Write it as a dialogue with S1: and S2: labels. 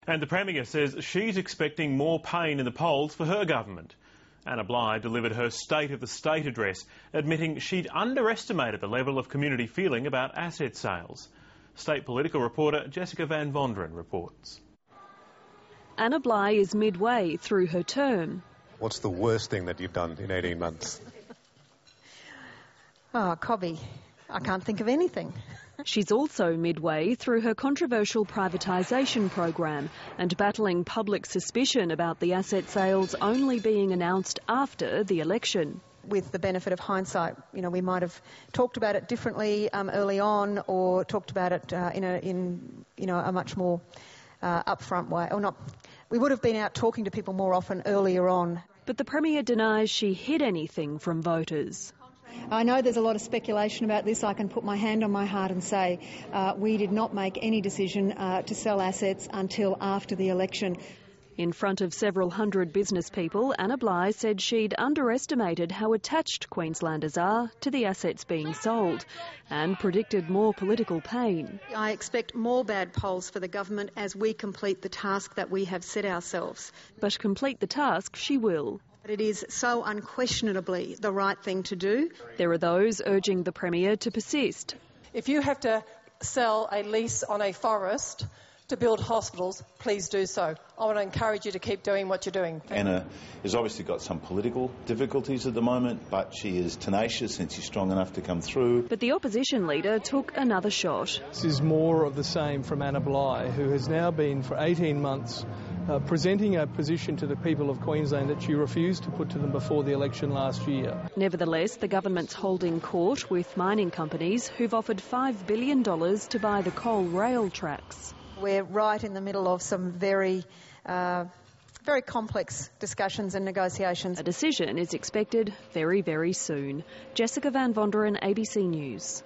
S1: And the Premier says she's expecting more pain in the polls for her government. Anna Bligh delivered her State of the State address, admitting she'd underestimated the level of community feeling about asset sales. State political reporter Jessica Van Vonderen reports.
S2: Anna Bligh is midway through her term.
S3: What's the worst thing that you've done in 18 months?
S4: Oh, Cobby, I can't think of anything.
S2: She's also midway through her controversial privatisation program and battling public suspicion about the asset sales only being announced after the election.
S4: With the benefit of hindsight, we might have talked about it differently early on, or talked about it in a much more upfront way, or not. We would have been out talking to people more often earlier on.
S2: But the Premier denies she hid anything from voters.
S4: I know there's a lot of speculation about this. I can put my hand on my heart and say we did not make any decision to sell assets until after the election.
S2: In front of several hundred business people, Anna Bligh said she'd underestimated how attached Queenslanders are to the assets being sold and predicted more political pain.
S4: I expect more bad polls for the government as we complete the task that we have set ourselves.
S2: But complete the task she will.
S4: It is so unquestionably the right thing to do.
S2: There are those urging the Premier to persist.
S5: If you have to sell a lease on a forest to build hospitals, please do so. I want to encourage you to keep doing what you're doing.
S6: Anna has obviously got some political difficulties at the moment, but she is tenacious and she's strong enough to come through.
S2: But the opposition leader took another shot.
S7: This is more of the same from Anna Bligh, who has now been for 18 months presenting a position to the people of Queensland that she refused to put to them before the election last year.
S2: Nevertheless, the government's holding court with mining companies who've offered $5 billion to buy the coal rail tracks.
S4: We're right in the middle of some very complex discussions and negotiations.
S2: A decision is expected very, very soon. Jessica Van Vonderen, ABC News.